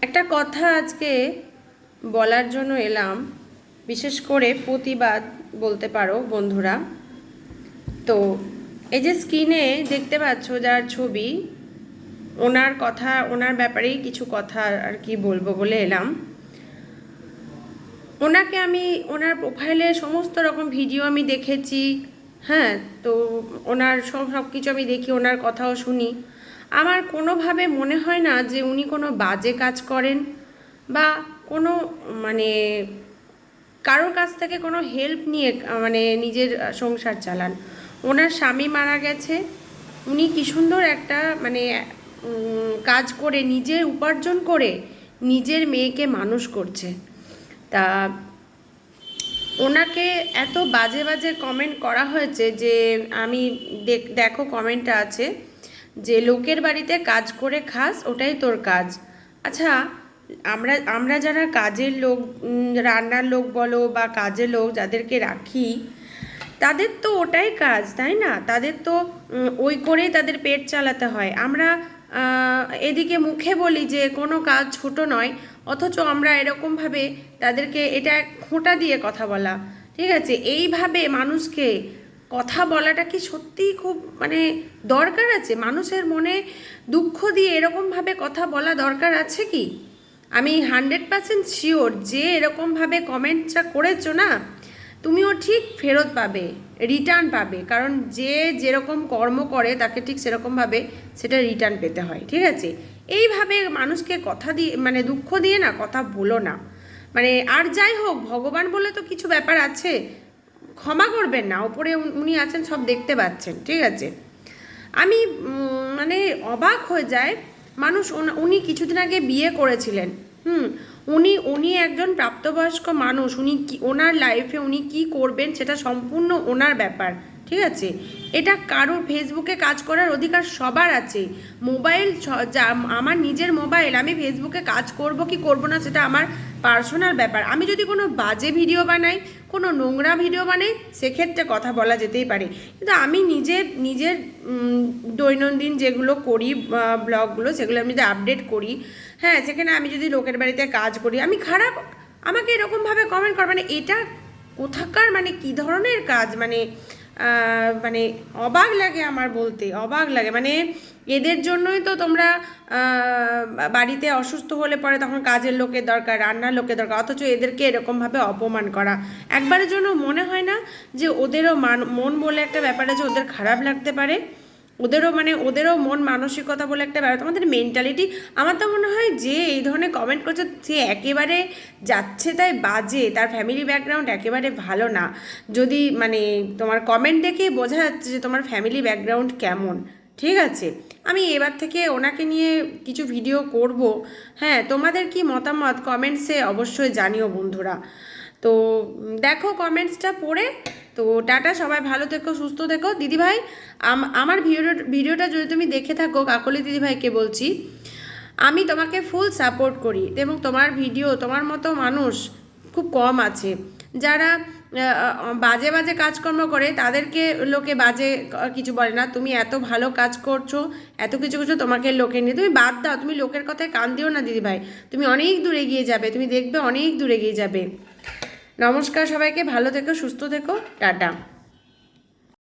একটা কথা আজকে বলার জন্য এলাম, বিশেষ করে প্রতিবাদ বলতে পারো বন্ধুরা। তো এই যে স্ক্রিনে দেখতে পাচ্ছ যার ছবি, ওনার কথা, ওনার ব্যাপারেই কিছু কথা আর কি বলবো বলে এলাম। ওনাকে আমি ওনার প্রোফাইলে সমস্ত রকম ভিডিও আমি দেখেছি, হ্যাঁ। তো ওনার সব কিছু আমি দেখি, ওনার কথাও শুনি। আমার কোনোভাবে মনে হয় না যে উনি কোনো বাজে কাজ করেন বা কোনো মানে কারোর কাছ থেকে কোনো হেল্প নিয়ে মানে নিজের সংসার চালান। ওনার স্বামী মারা গেছে, উনি কি সুন্দর একটা মানে কাজ করে নিজের উপার্জন করে নিজের মেয়েকে মানুষ করছে। তা ওনাকে এত বাজে বাজে কমেন্ট করা হয়েছে যে আমি দেখো কমেন্টটা আছে যে লোকের বাড়িতে কাজ করে খাস, ওটাই তোর কাজ। আচ্ছা, আমরা আমরা যারা কাজের লোক, রান্নার লোক বলো বা কাজের লোক যাদেরকে রাখি, তাদের তো ওটাই কাজ, তাই না? তাদের তো ওই করেই তাদের পেট চালাতে হয়। আমরা এদিকে মুখে বলি যে কোনো কাজ ছোট নয়, অথচ আমরা এরকমভাবে তাদেরকে এটা খোঁটা দিয়ে কথা বলা, ঠিক আছে, এইভাবে মানুষকে কথা বলাটা কি সত্যিই খুব মানে দরকার আছে? মানুষের মনে দুঃখ দিয়ে এরকমভাবে কথা বলা দরকার আছে কি? আমি 100% শিওর যে এরকমভাবে কমেন্টটা করেছো না, তুমিও ঠিক ফেরত পাবে, রিটার্ন পাবে। কারণ যে যেরকম কর্ম করে তাকে ঠিক সেরকমভাবে সেটা রিটার্ন পেতে হয়, ঠিক আছে? এইভাবে মানুষকে কথা দিয়ে মানে দুঃখ দিয়ে না কথা বলো না। মানে আর যাই হোক, ভগবান বলে তো কিছু ব্যাপার আছে, ক্ষমা করবেন না, ওপরে উনি আছেন, সব দেখতে পাচ্ছেন, ঠিক আছে? আমি মানে অবাক হয়ে যায় মানুষ। উনি কিছুদিন আগে বিয়ে করেছিলেন, উনি উনি একজন প্রাপ্তবয়স্ক মানুষ। উনি কি ওনার লাইফে উনি কি করবেন সেটা সম্পূর্ণ ওনার ব্যাপার, ঠিক আছে? এটা কারোর ফেসবুকে কাজ করার অধিকার সবার আছে। মোবাইল আমার নিজের মোবাইল, আমি ফেসবুকে কাজ করব কি করব না সেটা আমার পার্সোনাল ব্যাপার। আমি যদি কোনো বাজে ভিডিও বানাই, কোনো নোংরা ভিডিও বানাই, সেক্ষেত্রে কথা বলা যেতেই পারে। কিন্তু আমি নিজের দৈনন্দিন যেগুলো করি ব্লগগুলো, সেগুলো আমি যদি আপডেট করি, হ্যাঁ, সেখানে আমি যদি লোকের বাড়িতে কাজ করি, আমি খারাপ, আমাকে এরকমভাবে কমেন্ট কর, মানে এটা কোথাকার মানে কী ধরনের কাজ? মানে মানে অবাক লাগে আমার, বলতে অবাক লাগে। মানে এদের জন্যই তো তোমরা বাড়িতে অসুস্থ হলে পরে তখন কাজের লোকের দরকার, রান্নার লোকের দরকার, অথচ এদেরকে এরকমভাবে অপমান করা। একবারের জন্য মনে হয় না যে ওদেরও মন বলে একটা ব্যাপার আছে, ওদের খারাপ লাগতে পারে, ওদেরও মন মানসিকতা বলে একটা ব্যাপার, তোমাদের মেন্টালিটি। আমার তো মনে হয় যে এই ধরনের কমেন্ট করছে সে একেবারে যাচ্ছে তাই বাজে, তার ফ্যামিলি ব্যাকগ্রাউন্ড একেবারে ভালো না। যদি মানে তোমার কমেন্ট দেখেই বোঝা যাচ্ছে যে তোমার ফ্যামিলি ব্যাকগ্রাউন্ড কেমন, ঠিক আছে? আমি এবার থেকে ওনাকে নিয়ে কিছু ভিডিও করব। হ্যাঁ, তোমাদের কি মতামত কমেন্টসে অবশ্যই জানিও বন্ধুরা। তো দেখো কমেন্টসটা পড়ে। তো টাটা, সবাই ভালো থেকো, সুস্থ থেকো। দিদিভাই, আমার ভিডিওটা যদি তুমি দেখে থাকো, কাকলি দিদিভাইকে বলছি, আমি তোমাকে ফুল সাপোর্ট করি এবং তোমার ভিডিও, তোমার মতো মানুষ খুব কম আছে যারা বাজে বাজে কাজকর্ম করে, তাদেরকে লোকে বাজে কিছু বলে না। তুমি এত ভালো কাজ করছো, এত কিছু করছো, তোমাকে লোকে নিয়ে তুমি বাদ দাও, তুমি লোকের কথায় কান দিও না দিদিভাই। তুমি অনেক দূর এগিয়ে যাবে, তুমি দেখবে অনেক দূর এগিয়ে যাবে। নমস্কার সবাইকে, ভালো থেকো, সুস্থ থেকো, টাটা।